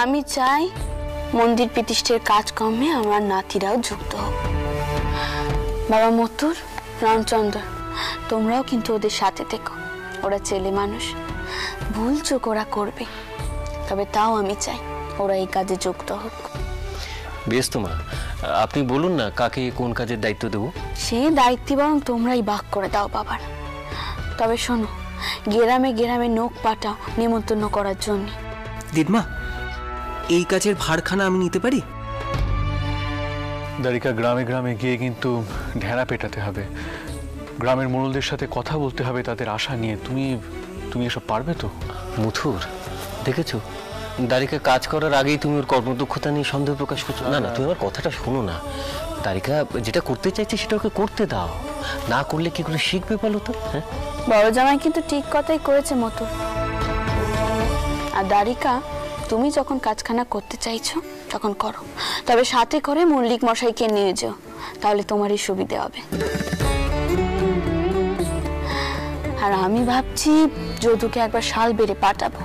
আমি চাই মন্দির প্রতিষ্ঠার কাজকর্মে আমার নাতিরাও যুক্ত হোক। বাবা মতুর, রামচন্দ্র, তোমরাও কিন্তু ওদের সাথে থেকো। ওরা ছেলে মানুষ, ভুল চোখ ওরা করবে, তবে তাও আমি চাই ওরা এই কাজে যুক্ত হোক। বেশ তো মা, আপনি বলুন না কাকে কোন কাজের দায়িত্ব দেব। সে দায়িত্ব বরং তোমরাই ভাগ করে দাও বাবার। তবে শোনো, গ্রামে গ্রামে নোক পাঠাও নিমন্ত্রণ করার জন্য। দিদমা, এই কাজের ভারখানা আমি নিতে পারি? দারিকা, গ্রামে গ্রামে গিয়ে কিন্তু ঢেঁড়া পেটাতে হবে, গ্রামের মোড়লদের সাথে কথা বলতে হবে তাদের আশা নিয়ে। তুমি এসব পারবে তো? মথুর, দেখেছো দারিকা কাজ করার আগেই তুমি ওর কর্মদক্ষতা নিয়ে সন্দেহ প্রকাশ করছো। না না, তুমি আমার কথাটা শোনো না। দারিকা যেটা করতে চাইছে সেটা ওকে করতে দাও, না করলে কি করে শিখবে বলো তো? হ্যাঁ, বড় জামাই কিন্তু ঠিক কথাই করেছে মতুর। আর দারিকা, তুমি যখন কাজখানা করতে চাইছো তখন করো, তবে সাথে করে মল্লিক মশাইকে নিয়ে যাও, তাহলে তোমারই সুবিধে হবে। আর আমি ভাবছি যদুকে একবার শাল বেড়ে পাঠাবো,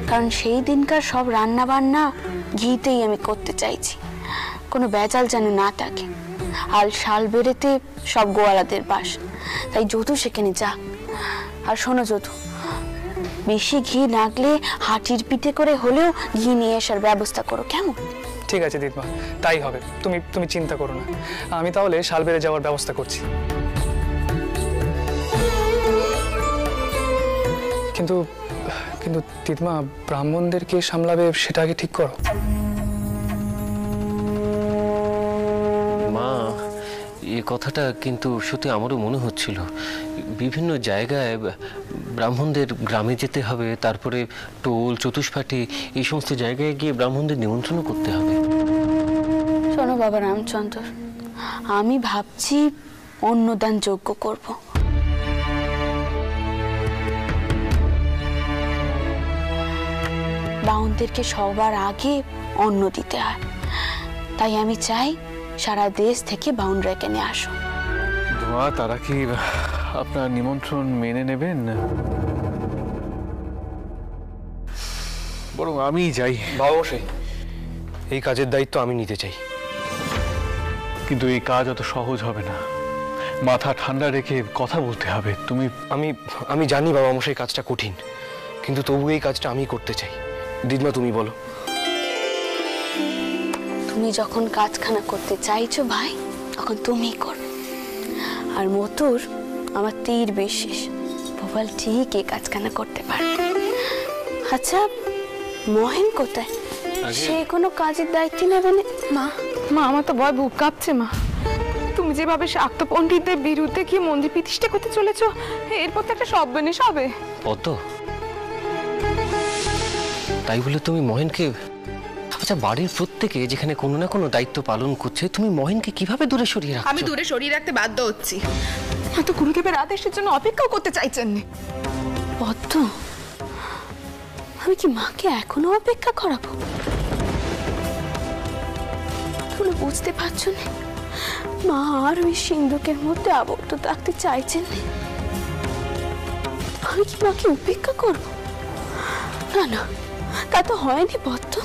কারণ সেই দিনকার সব রান্না বান্না ঘিতেই আমি করতে চাইছি, কোনো বেজাল যেন না থাকে। আর শাল বেড়েতে সব গোয়ালাদের বাস, তাই যদু সেখানে যাক। আর শোনো যদু, বেশি ঘি লাগলে হাঁটির পিঠে করে হলেও ঘি নিয়ে আসার ব্যবস্থা করো, কেমন? ঠিক আছে দিদমা, তাই হবে। তুমি চিন্তা করো না, আমি তাহলে শাল বেড়ে যাওয়ার ব্যবস্থা করছি। কিন্তু কিন্তু দিদমা, ব্রাহ্মণদের কে সামলাবে সেটা আগে ঠিক করো। মা, এই কথাটা কিন্তু সত্যি আমারও মনে হচ্ছিল। বিভিন্ন জায়গায় ব্রাহ্মণদের গ্রামে যেতে হবে, তারপরে টোল চতুষ্পাটি এই সমস্ত জায়গায় গিয়ে ব্রাহ্মণদের নিমন্ত্রণ করতে হবে। শোনো বাবা রামচন্দ্র, আমি ভাবছি অন্নদান যজ্ঞ করব। বাউনদেরকে সবার আগে অন্ন দিতে হয়, তাই আমি চাই সারা দেশ থেকে বাউনরা এখানে আসো। ধোয়া, তারা কি আপনার নিমন্ত্রণ মেনে নেবেন? বরং আমি যাই। বাবা, এই কাজের দায়িত্ব আমি নিতে চাই। কিন্তু এই কাজ অত সহজ হবে না, মাথা ঠান্ডা রেখে কথা বলতে হবে। আমি জানি বাবা মশাই কাজটা কঠিন, কিন্তু তবু এই কাজটা আমি করতে চাই। দিদমা, তুমি বলো। তুমি যখন কাজখানা করতে চাইছো ভাই, তখন তুমিই করবে। আর মতুর আমার তীর বিশেষ, ভোপাল ঠিক এই কাজখানা করতে পারবে। আচ্ছা, মহেন কোথায়? সে কোনো কাজের দায়িত্ব নেবে না? মা, আমার তো ভয় বুক কাঁপছে। মা, তুমি যেভাবে শাক্ত পণ্ডিতদের বিরুদ্ধে গিয়ে মন্দির প্রতিষ্ঠা করতে চলেছ, এরপর তো একটা সর্বনাশ হবে। পদ্ম, তাই বলে তুমি মহেনকে, আচ্ছা বাড়ির প্রত্যেকে যেখানে কোনো না কোনো দায়িত্ব পালন করছে, তুমি মহেনকে কিভাবে দূরে সরিয়ে রাখছো? আমি দূরে সরিয়ে রাখতে বাধ্য হচ্ছি, তো গুরুদেবের আদেশের জন্য অপেক্ষাও করতে চাইছেন না। পদ্ম, আমি কি মাকে এখনো অপেক্ষা করাবো? তুমি বুঝতে পারছো না, মা আর ওই সিন্ধুকের মধ্যে আবদ্ধ থাকতে চাইছেন না। আমি কি মাকে উপেক্ষা করবো? না না, তা তো হয়নি পদ্ম,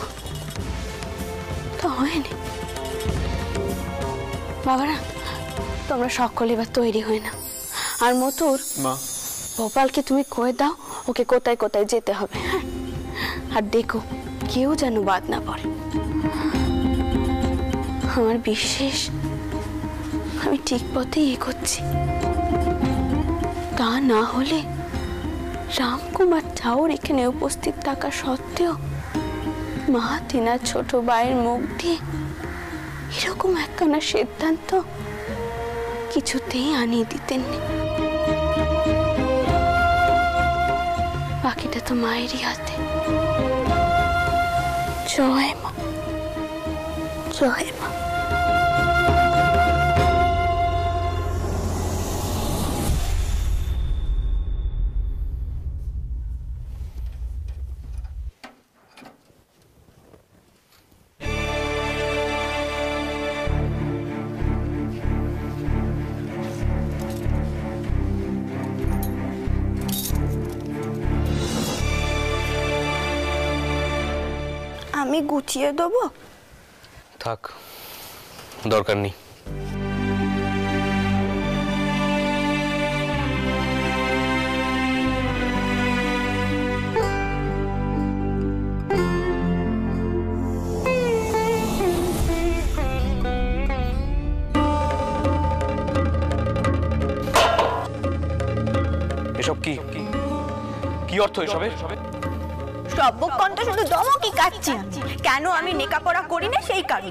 তা হয়নি। বাবারা, তোমরা সকলে এবার তৈরি হয়ে না। আর মতুর, ভোপালকে তুমি কয়ে দাও ওকে কোথায় কোথায় যেতে হবে। হ্যাঁ, আর দেখো কেউ যেন বাদ না পড়ে। আমার বিশ্বাস আমি ঠিক পথেই এগোচ্ছি। তা না হলে রামকুমার ঠাউর এখানে উপস্থিত থাকা সত্ত্বেও মা তিনার ছোট ভাইয়ের মুখ দিয়ে এরকম একখানা সিদ্ধান্ত কিছুতেই আনিয়ে দিতেন না। বাকিটা তো মায়েরই হাতে। জয় মা, জয় মা। গুছিয়ে দেবো? থাক, দরকার নেই। এসব কি কি অর্থ এসবে? সর্বক্ষণ তো শুধু দমকই কাটছি আমি। কেন আমি লেখাপড়া করি না সেই কারণে।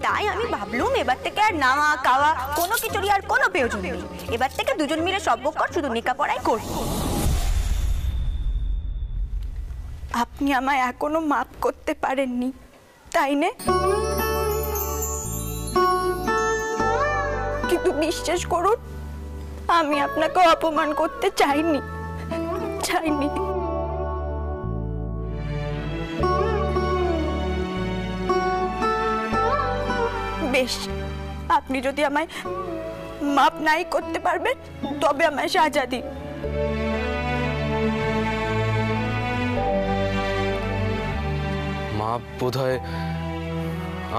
তাই আমি ভাবলুম এবার থেকে আর নাওয়া খাওয়া কোনো কিছুরই আর কোনো প্রয়োজন নেই। এবার থেকে দুজন মিলে সর্বক্ষণ শুধু লেখাপড়াই করব। আপনি আমায় এখনো মাপ করতে পারেননি, তাই না? কিন্তু বিশ্বাস করুন, আমি আপনাকে অপমান করতে চাইনি। বেশ, আপনি যদি আমায় মাপ নাই করতে পারবেন তবে আমায় সাজা দিন। মাপ বোধহয়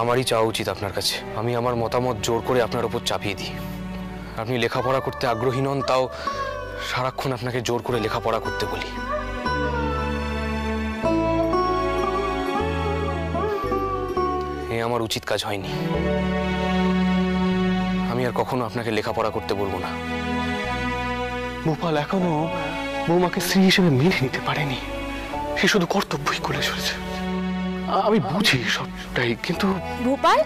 আমারই চাওয়া উচিত আপনার কাছে। আমি আমার মতামত জোর করে আপনার উপর চাপিয়ে দিই। আপনি লেখাপড়া করতে আগ্রহী নন, তাও সারাক্ষণ আপনাকে জোর করে লেখাপড়া করতে বলি। এ আমার উচিত কাজ হয়নি। আমি আর কখনো আপনাকে লেখাপড়া করতে বলবো না। ভূপাল এখনো বৌমাকে স্ত্রী হিসেবে মেনে নিতে পারেনি। সে শুধু কর্তব্যই করে চলেছে। আমি বুঝি সবটাই, কিন্তু ভূপাল,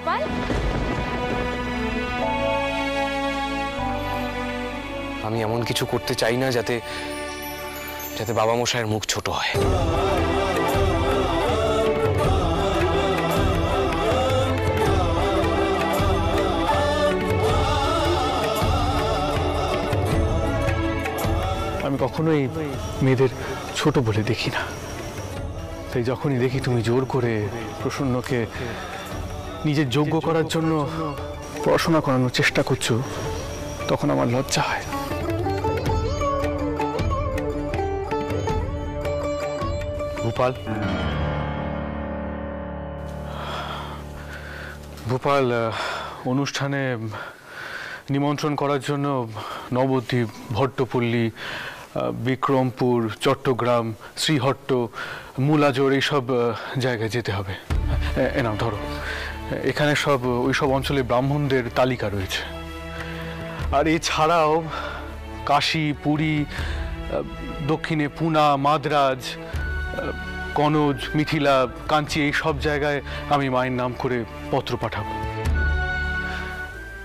আমি এমন কিছু করতে চাই না যাতে যাতে বাবা মশাইয়ের মুখ ছোট হয়। আমি কখনোই মেয়েদের ছোট বলে দেখি না। তাই যখনই দেখি তুমি জোর করে প্রসন্নকে নিজের যোগ্য করার জন্য পড়াশোনা করানোর চেষ্টা করছো, তখন আমার লজ্জা হয়। ভূপাল, অনুষ্ঠানে নিমন্ত্রণ করার জন্য নবদ্বীপ, ভট্টপল্লী, বিক্রমপুর, চট্টগ্রাম, শ্রীহট্ট, মুলাজোর এইসব জায়গায় যেতে হবে। নাও ধরো, এখানে ওইসব অঞ্চলে ব্রাহ্মণদের তালিকা রয়েছে। আর এছাড়াও কাশী, পুরী, দক্ষিণে পুনা, মাদ্রাজ, কনৌজ, মিথিলা, কাঞ্চি এই সব জায়গায় আমি মায়ের নাম করে পত্র পাঠাবো।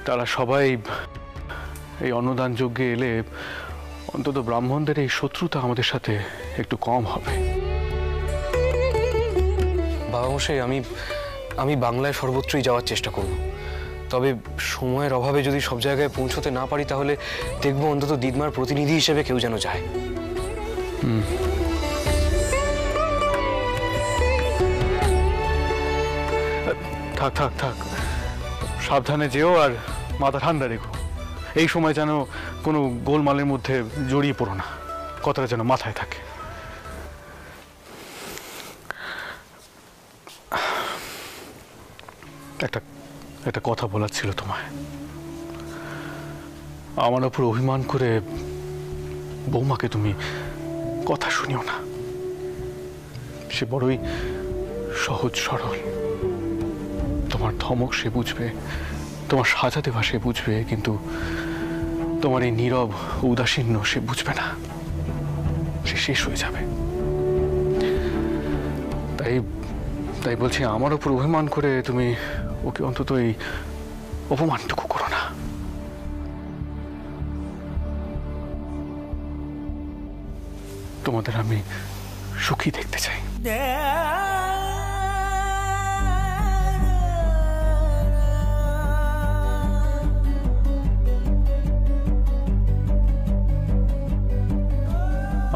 তারা সবাই এই অন্নদান যজ্ঞে এলে অন্তত ব্রাহ্মণদের এই শত্রুতা আমাদের সাথে একটু কম হবে। বাবা মশাই, আমি বাংলায় সর্বত্রই যাওয়ার চেষ্টা করব। তবে সময়ের অভাবে যদি সব জায়গায় পৌঁছতে না পারি, তাহলে দেখবো অন্তত দিদমার প্রতিনিধি হিসেবে কেউ যেন যায়। থাক থাক থাক, সাবধানে যেও আর মাথা ঠান্ডা রেখো। এই সময় যেন কোনো গোলমালের মধ্যে জড়িয়ে পড়ো না, কথাটা যেন মাথায় থাকে। একটা কথা বলার ছিল তোমায়। আমার ওপর অভিমান করে বৌমাকে তুমি কথা শুনিও না। সে বড়ই সহজ সরল। তোমার ধমক সে বুঝবে, তোমার সাজা দেওয়া সে বুঝবে, কিন্তু তোমার এই নীরব উদাসীন্য সে বুঝবে না। সে শেষ হয়ে যাবে। তাই বলছি, আমার উপর অভিমান করে তুমি ওকে অন্তত এই অপমানটুকু করো না। তোমাদের আমি সুখী দেখতে চাই।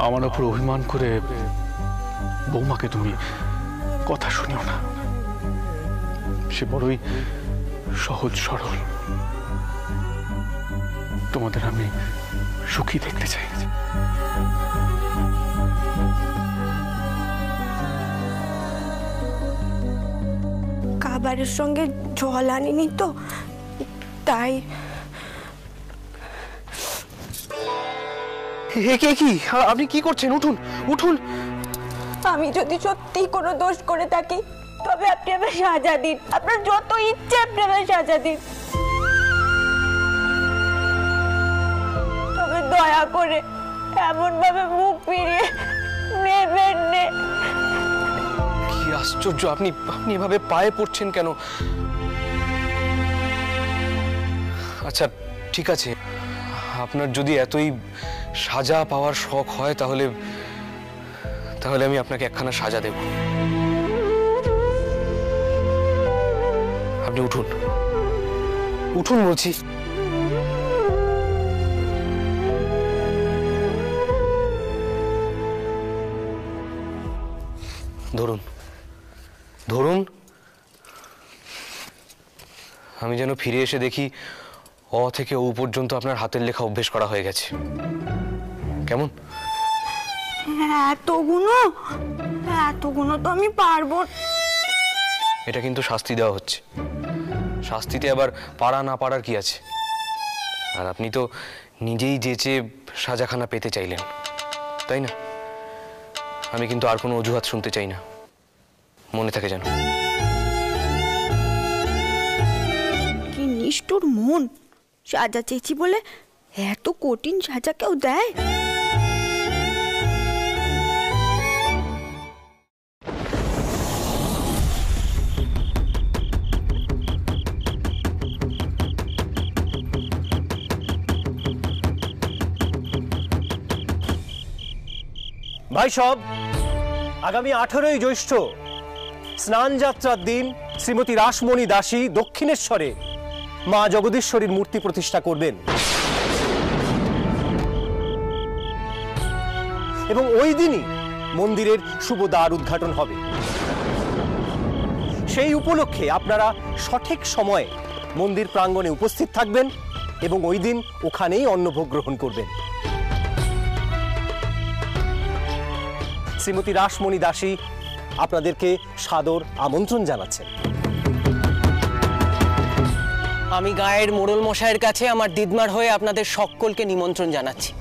আমার ওপর অভিমান করে বৌমাকে তুমি কথা শুনিও না। সে বড়ই সহজ সরল। তোমাদের আমি সুখী দেখতে চাই। খাবারের সঙ্গে জল আনিনি তো, তাই। কে কি আপনি কি করছেন? উঠুন উঠুন। আমি যদি সত্যি কোনো দোষ করে থাকি তবে আপনি আমার সাজা দিন, আপনার যত ইচ্ছে আপনি আমার সাজা দিন, তবে দয়া করে এমন ভাবে মুখ ফিরিয়ে নেবেন না। কি আশ্চর্য, আপনি আপনি এভাবে পায়ে পড়ছেন কেন? আচ্ছা ঠিক আছে, আপনার যদি এতই সাজা পাওয়ার শখ হয় তাহলে তাহলে আমি আপনাকে একখানা সাজা দেব। আপনি উঠুন, উঠুন বলছি। ধরুন ধরুন। আমি যেন ফিরে এসে দেখি অ থেকে ও পর্যন্ত আপনার হাতের লেখা অভ্যেস করা হয়ে গেছে। কেমন? এতগুলো তো আমি পারবো। এটা কিন্তু শাস্তি দেওয়া হচ্ছে, শাস্তিতে আবার পারা না পারার কি আছে? আর আপনি তো নিজেই যেচে সাজাখানা পেতে চাইলেন, তাই না? আমি কিন্তু আর কোনো অজুহাত শুনতে চাই না, মনে থাকে যেন। কি নিষ্ঠুর মন, সাজা চেয়েছি বলে এত কঠিন সাজা কেউ দেয়? ভাই সব, আগামী 18ই জ্যৈষ্ঠ স্নান যাত্রার দিন শ্রীমতী রাসমণি দাসী দক্ষিণেশ্বরে মা জগদীশ্বরীর মূর্তি প্রতিষ্ঠা করবেন এবং ওই দিনই মন্দিরের শুভ দ্বার উদ্ঘাটন হবে। সেই উপলক্ষে আপনারা সঠিক সময়ে মন্দির প্রাঙ্গণে উপস্থিত থাকবেন এবং ওই দিন ওখানেই অন্নভোগ গ্রহণ করবেন। শ্রীমতী রাসমণি দাসী আপনাদেরকে সাদর আমন্ত্রণ জানাচ্ছেন। আমি গায়ের মোড়ল মশাইয়ের কাছে আমার দিদমার হয়ে আপনাদের সকলকে নিমন্ত্রণ জানাচ্ছি।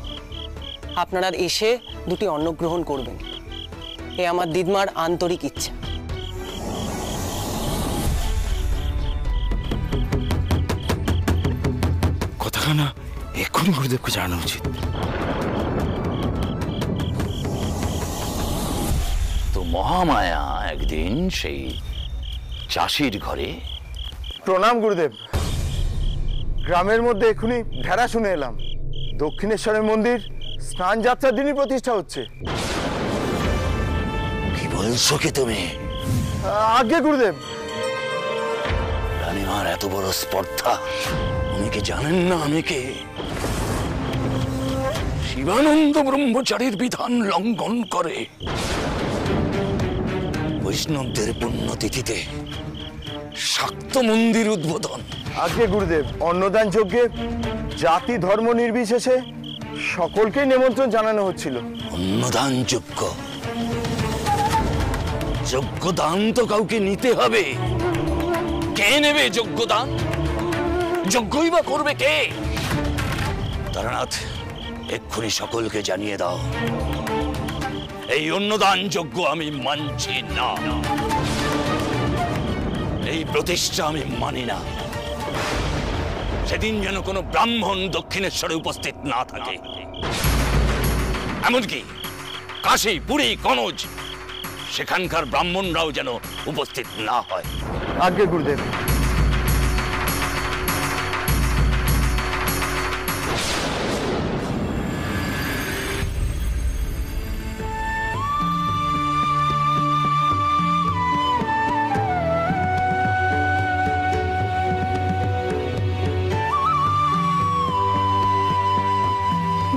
আপনারা এসে দুটি অন্ন গ্রহণ করবেন, এ আমার দিদমার আন্তরিক ইচ্ছা। কথাখানা এক্ষুনি গুরুদেবকে জানানো উচিত। তো মহামায়া একদিন সেই চাষির ঘরে। প্রণাম গুরুদেব। গ্রামের মধ্যে এক্ষুনি ভেড়া শুনে এলাম, দক্ষিণেশ্বরের মন্দির স্নান যাত্রার দিনই প্রতিষ্ঠা হচ্ছে। কি বলছো কি তুমি? আজ্ঞে গুরুদেব। রানীমার এত বড় স্পর্ধা, উনি কি জানেন না আমি কে? শিবানন্দ ব্রহ্মচারীর বিধান লঙ্ঘন করে বৈষ্ণবদের পুণ্যতিথিতে শাক্ত মন্দির উদ্বোধন। আজ্ঞে গুরুদেব, অন্নদান যজ্ঞে জাতি ধর্ম নির্বিশেষে সকলকেই নিমন্ত্রণ জানানো হচ্ছিল। অন্নদান যজ্ঞ? যজ্ঞদান তো কাউকে নিতে হবে। কে নেবে যজ্ঞদান? যজ্ঞই বা করবে কে? তারানাথ, এক্ষুনি সকলকে জানিয়ে দাও এই অন্নদান যজ্ঞ আমি মানছি না, এই প্রতিষ্ঠা আমি মানি না। সেদিন যেন কোনো ব্রাহ্মণ দক্ষিণেশ্বরে উপস্থিত না থাকে, এমনকি কাশী, পুরী, কনজ সেখানকার ব্রাহ্মণরাও যেন উপস্থিত না হয়। আজ্ঞে গুরুদেব।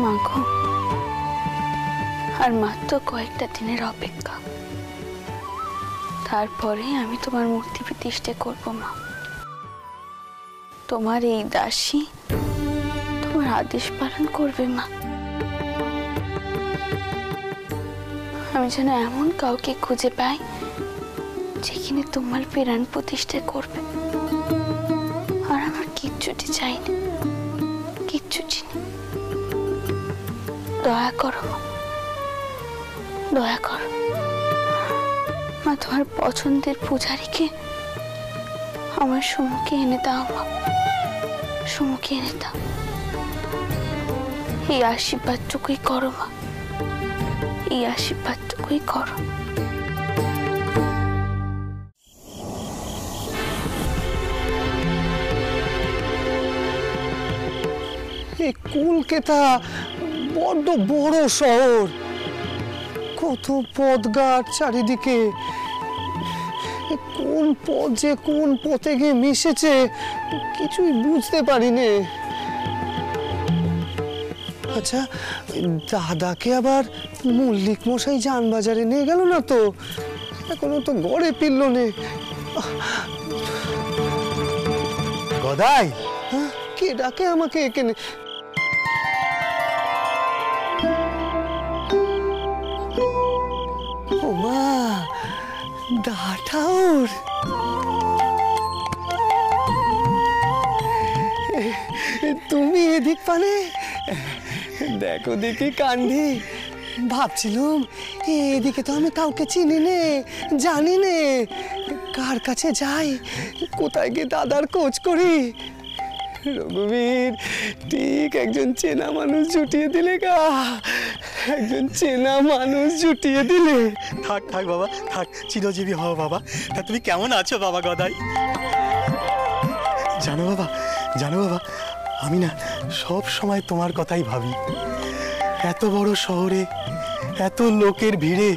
মাগো, আর মাত্র কয়েকটা দিনের অপেক্ষা, তারপরে আমি তোমার মূর্তি প্রতিষ্ঠা করব মা। তোমার এই দাসী তোমার আদেশ পালন করবে মা। আমি যেন এমন কাউকে খুঁজে পাই যেখানে তোমার প্রাণ প্রতিষ্ঠা করবে। আর আমার কিচ্ছুটি চাই না, কিচ্ছুটি না। দয়া করো, দয়া করো মা, তোমার পছন্দের পূজারীকে আমার সম্মুখে এনে দাও মা, সম্মুখে এনে দাও। এই আশীর্বাদটুকুই করো মা, এই আশীর্বাদটুকুই করো। এই কলকাতা বড্ড বড় শহর, কত পথঘাট চারিদিকে। কোন পথ যে কোন পথে গিয়ে মিশেছে কিছুই বুঝতে পারিনি। আচ্ছা, দাদাকে আবার মল্লিক মশাই যানবাজারে নিয়ে গেল না তো? এখনো তো গড়ে ফিরল নে। গদাই, কে ডাকে আমাকে এখানে? ও মা, দাঠাউর, তুমি এদিক পানে? দেখো দেখি কান্ডি, ভাবছিলাম এদিকে তো আমি কাউকে চিনি নে, জানি নে, কার কাছে যাই, কোথায় গিয়ে দাদার খোঁজ করি। রঘুবীর, ঠিক একজন চেনা মানুষ জুটিয়ে দিলে গা, একজন চেনা মানুষ জুটিয়ে দিলে। থাক থাক বাবা, থাক, চিরজীবী হও বাবা। তা তুমি কেমন আছো বাবা গদাই? জানো বাবা, জানো বাবা, আমি না সব সময় তোমার কথাই ভাবি। এত বড় শহরে এত লোকের ভিড়ে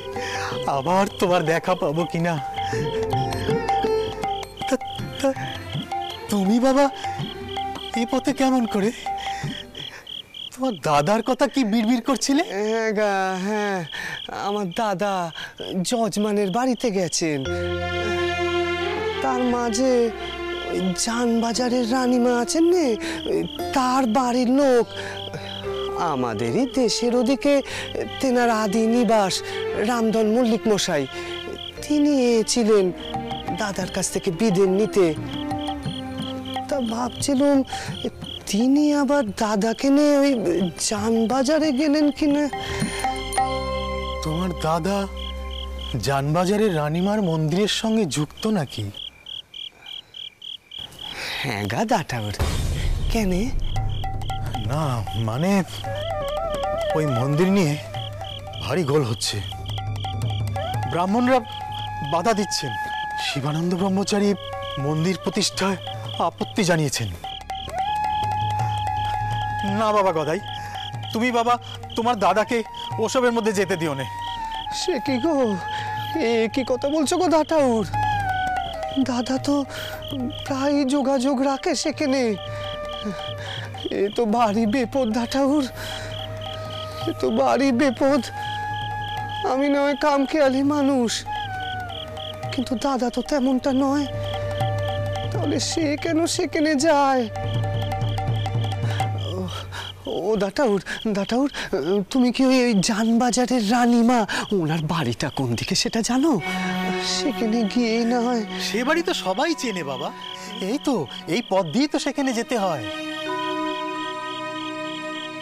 আবার তোমার দেখা পাবো কিনা। তুমি বাবা এই পথে কেমন করে? তোমার দাদার কথা কি বিড়বিড় করছিলে? হ্যাঁ, আমার দাদা যজমানের বাড়িতে গেছেন, তার মাঝে জানবাজারের রানীমা আছেন নে, তার বাড়ির লোক। আমাদেরই দেশের ওদিকে তেনার আদি নিবাস রামধন মল্লিক মশাই, তিনি ছিলেন দাদার কাছ থেকে বিদেন নিতে। তা ভাবছিলাম তিনি আবার দাদাকে নিয়ে ওই জানবাজারে গেলেন কিনা। তোমার দাদা জানবাজারের রানীমার মন্দিরের সঙ্গে যুক্ত নাকি? হ্যাঁ গা দাঠাউর, কেন? না মানে ওই মন্দির নিয়ে ভারী গোল হচ্ছে, ব্রাহ্মণরা বাধা দিচ্ছেন। শিবানন্দ ব্রহ্মচারী মন্দির প্রতিষ্ঠায় আপত্তি জানিয়েছেন। না বাবা গদাই, তুমি বাবা তোমার দাদাকে ওসবের মধ্যে যেতে দিও না। সে কি গো, এ কি কথা বলছো গো দাঠাউর? দাদা তো প্রায় যোগাযোগ রাখে সেখানে। এ তো ভারী বিপদ দাঠাউর, এ তো ভারী বিপদ। আমি নয় কাম খেয়ালি মানুষ, কিন্তু দাদা তো তেমনটা নয়। তাহলে সে কেন সেখানে যায়? ও দাঠাউর, দাঠাউর, তুমি কি ওই জানবাজারের রানীমা ওনার বাড়িটা কোন দিকে সেটা জানো? সেখানে গিয়ে না হয়। সে বাড়ি তো সবাই চেনে বাবা, এই তো এই পথ দিয়ে তো সেখানে যেতে হয়।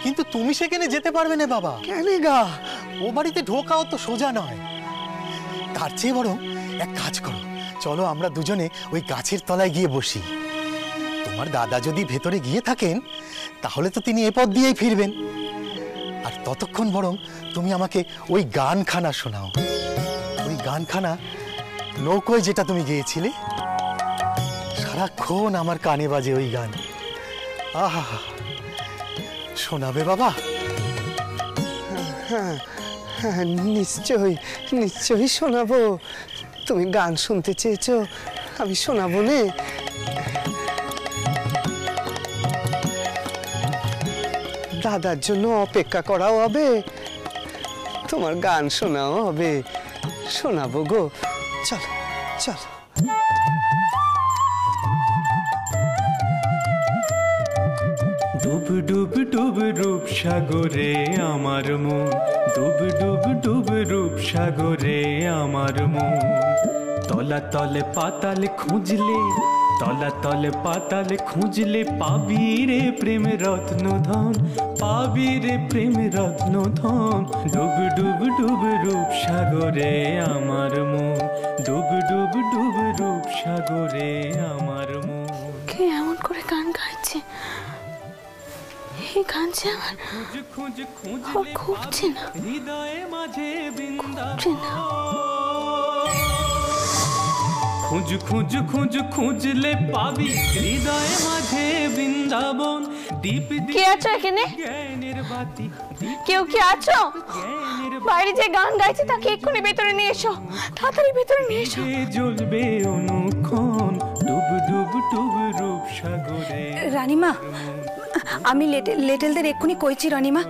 কিন্তু তুমি সেখানে যেতে পারবে না বাবা। কেন গা? ও বাড়িতে ঢোকাও তো সোজা নয়। তার চেয়ে বরং এক কাজ করো, চলো আমরা দুজনে ওই গাছের তলায় গিয়ে বসি। তোমার দাদা যদি ভেতরে গিয়ে থাকেন তাহলে তো তিনি এ পথ দিয়েই ফিরবেন। আর ততক্ষণ বরং তুমি আমাকে ওই গানখানা শোনাও, ওই গানখানা নৌকোয় যেটা তুমি গেয়েছিলে, সারাক্ষণ আমার কানে বাজে ওই গান। আহা, শোনাবে বাবা? হ্যাঁ হ্যাঁ, নিশ্চয়ই নিশ্চয়ই শোনাবো। তুমি গান শুনতে চেয়েছো, আমি শোনাবো নে। দাদার জন্য অপেক্ষা করাও হবে, তোমার গান শোনাও হবে। শোনাবো গো, চলো চলো। ডুব ডুব ডুব রূপ সাগরে আমার মন, ডুব ডুব ডুব রূপ সাগরে আমার মন। তলা তলে পাতাল খুঁজলে, তলা তলে পাতাল খুঁজলে পাবি রে প্রেম রত্ন ধন, পাবি রে প্রেম রত্ন ধন। ডুব ডুব ডুব রূপ সাগরে আমার মন, ডুব ডুব ডুব রূপ সাগরে আমার মন। কে এমন করে গান গাইছে? এই গান যে আমার খুঁজছে না, হৃদয়ে মাঝে খুঁজছে না। খুঁজ খুঁজ খুঁজ খুঁজলে পাবি হৃদয়ে মাঝে বৃন্দাবন। দীপ কে আছো এখানে? জ্ঞানের বাতি, কেউ কি আছো? বাইরে যে গান গাইছে তাকে এক্ষুনি ভেতরে নিয়ে এসো, তাড়াতাড়ি ভেতরে নিয়ে এসো। জ্বলবে অনুক্ষণ, ডুব ডুব ডুব রূপ সাগরে। রানীমা, আমি লেটেলদের এক্ষুনি কইছি রানীমা।